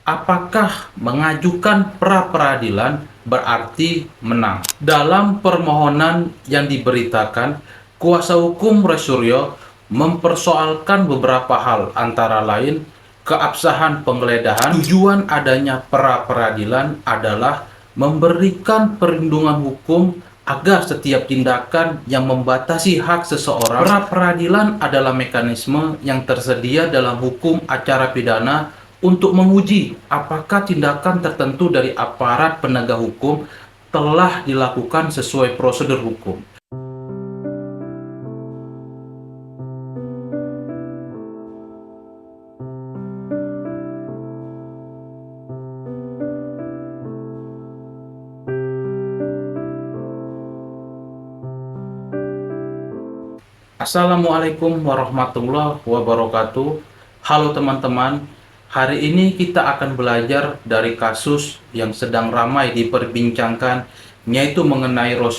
Apakah mengajukan pra-peradilan berarti menang? Dalam permohonan yang diberitakan, kuasa hukum Roy mempersoalkan beberapa hal, antara lain keabsahan penggeledahan. Tujuan adanya pra-peradilan adalah memberikan perlindungan hukum agar setiap tindakan yang membatasi hak seseorang. Pra-peradilan adalah mekanisme yang tersedia dalam hukum acara pidana untuk menguji apakah tindakan tertentu dari aparat penegak hukum telah dilakukan sesuai prosedur hukum. Assalamualaikum warahmatullahi wabarakatuh. Halo teman-teman, hari ini kita akan belajar dari kasus yang sedang ramai diperbincangkan, yaitu mengenai Roy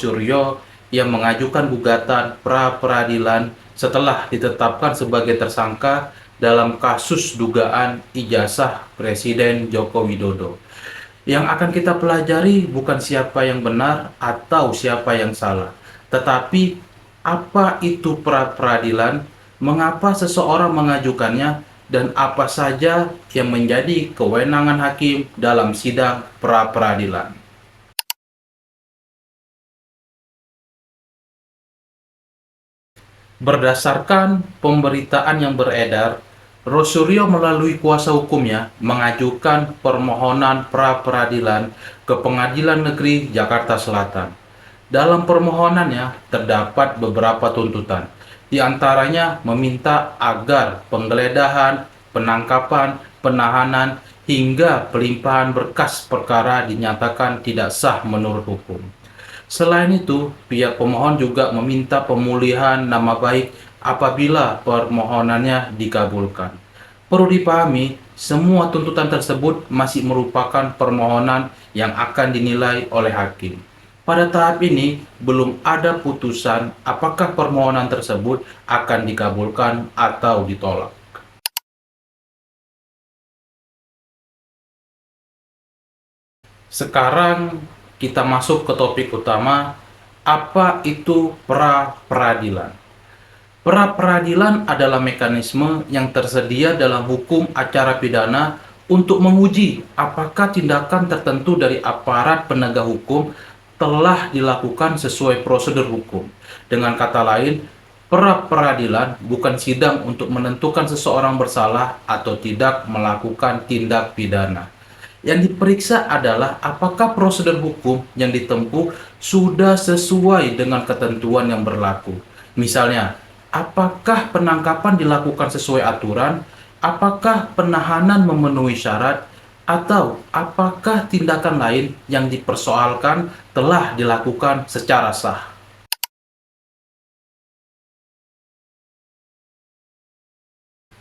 yang mengajukan gugatan pra-peradilan setelah ditetapkan sebagai tersangka dalam kasus dugaan ijazah Presiden Joko Widodo. Yang akan kita pelajari bukan siapa yang benar atau siapa yang salah, tetapi apa itu pra-peradilan, mengapa seseorang mengajukannya, dan apa saja yang menjadi kewenangan hakim dalam sidang pra-peradilan. Berdasarkan pemberitaan yang beredar, Roy melalui kuasa hukumnya mengajukan permohonan pra-peradilan ke Pengadilan Negeri Jakarta Selatan. Dalam permohonannya terdapat beberapa tuntutan, di antaranya meminta agar penggeledahan, penangkapan, penahanan, hingga pelimpahan berkas perkara dinyatakan tidak sah menurut hukum. Selain itu, pihak pemohon juga meminta pemulihan nama baik apabila permohonannya dikabulkan. Perlu dipahami, semua tuntutan tersebut masih merupakan permohonan yang akan dinilai oleh hakim. Pada tahap ini, belum ada putusan apakah permohonan tersebut akan dikabulkan atau ditolak. Sekarang kita masuk ke topik utama, apa itu pra-peradilan? Pra-peradilan adalah mekanisme yang tersedia dalam hukum acara pidana untuk menguji apakah tindakan tertentu dari aparat penegak hukum telah dilakukan sesuai prosedur hukum. Dengan kata lain, pra-peradilan bukan sidang untuk menentukan seseorang bersalah atau tidak melakukan tindak pidana. Yang diperiksa adalah apakah prosedur hukum yang ditempuh sudah sesuai dengan ketentuan yang berlaku. Misalnya, apakah penangkapan dilakukan sesuai aturan, apakah penahanan memenuhi syarat, atau apakah tindakan lain yang dipersoalkan telah dilakukan secara sah.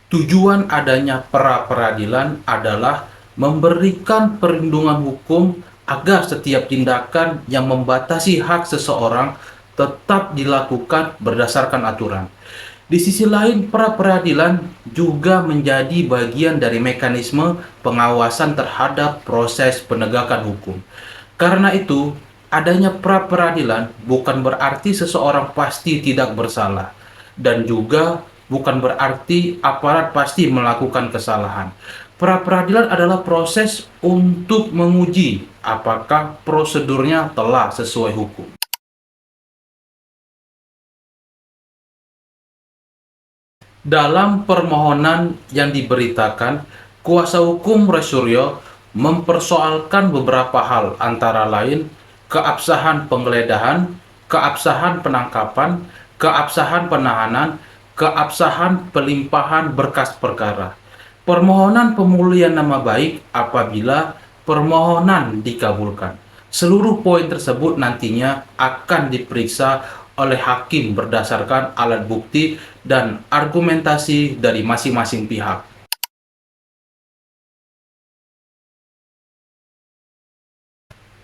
Tujuan adanya pra-peradilan adalah memberikan perlindungan hukum agar setiap tindakan yang membatasi hak seseorang tetap dilakukan berdasarkan aturan. Di sisi lain, pra-peradilan juga menjadi bagian dari mekanisme pengawasan terhadap proses penegakan hukum. Karena itu, adanya pra-peradilan bukan berarti seseorang pasti tidak bersalah, dan juga bukan berarti aparat pasti melakukan kesalahan. Pra-peradilan adalah proses untuk menguji apakah prosedurnya telah sesuai hukum. Dalam permohonan yang diberitakan, kuasa hukum Roy mempersoalkan beberapa hal, antara lain keabsahan penggeledahan, keabsahan penangkapan, keabsahan penahanan, keabsahan pelimpahan berkas perkara. Permohonan pemulihan nama baik apabila permohonan dikabulkan. Seluruh poin tersebut nantinya akan diperiksa oleh hakim berdasarkan alat bukti dan argumentasi dari masing-masing pihak.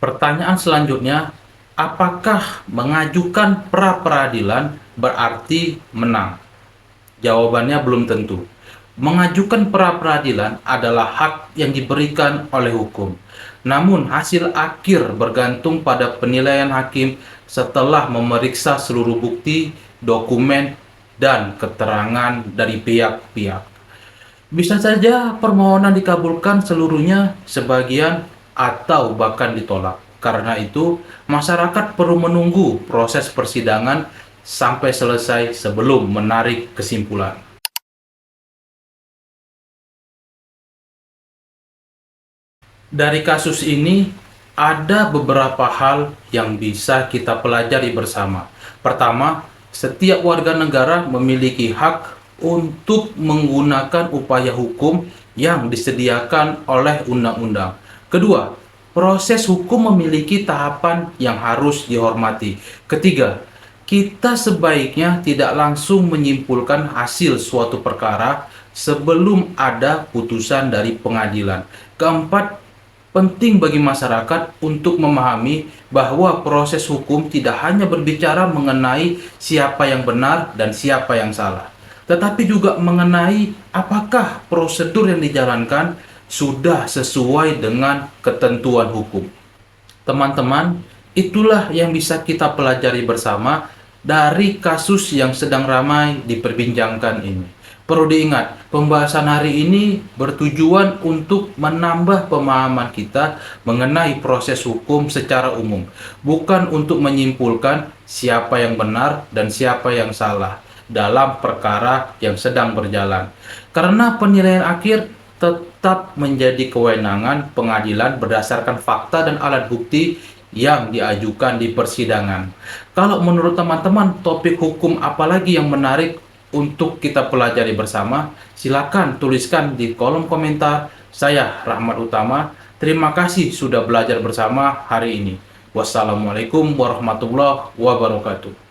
Pertanyaan selanjutnya, apakah mengajukan pra-peradilan berarti menang? Jawabannya belum tentu. Mengajukan pra-peradilan adalah hak yang diberikan oleh hukum. Namun, hasil akhir bergantung pada penilaian hakim setelah memeriksa seluruh bukti, dokumen, dan keterangan dari pihak-pihak. Bisa saja permohonan dikabulkan seluruhnya, sebagian, atau bahkan ditolak. Karena itu, masyarakat perlu menunggu proses persidangan sampai selesai sebelum menarik kesimpulan. Dari kasus ini, ada beberapa hal yang bisa kita pelajari bersama. Pertama, setiap warga negara memiliki hak untuk menggunakan upaya hukum yang disediakan oleh undang-undang. Kedua, proses hukum memiliki tahapan yang harus dihormati. Ketiga, kita sebaiknya tidak langsung menyimpulkan hasil suatu perkara sebelum ada putusan dari pengadilan. Keempat, penting bagi masyarakat untuk memahami bahwa proses hukum tidak hanya berbicara mengenai siapa yang benar dan siapa yang salah, tetapi juga mengenai apakah prosedur yang dijalankan sudah sesuai dengan ketentuan hukum. Teman-teman, itulah yang bisa kita pelajari bersama dari kasus yang sedang ramai diperbincangkan ini. Perlu diingat, pembahasan hari ini bertujuan untuk menambah pemahaman kita mengenai proses hukum secara umum, bukan untuk menyimpulkan siapa yang benar dan siapa yang salah dalam perkara yang sedang berjalan. Karena penilaian akhir tetap menjadi kewenangan pengadilan berdasarkan fakta dan alat bukti yang diajukan di persidangan. Kalau menurut teman-teman, topik hukum apalagi yang menarik untuk kita pelajari bersama? Silakan tuliskan di kolom komentar. Saya Rahmat Utama. Terima kasih sudah belajar bersama hari ini. Wassalamualaikum warahmatullahi wabarakatuh.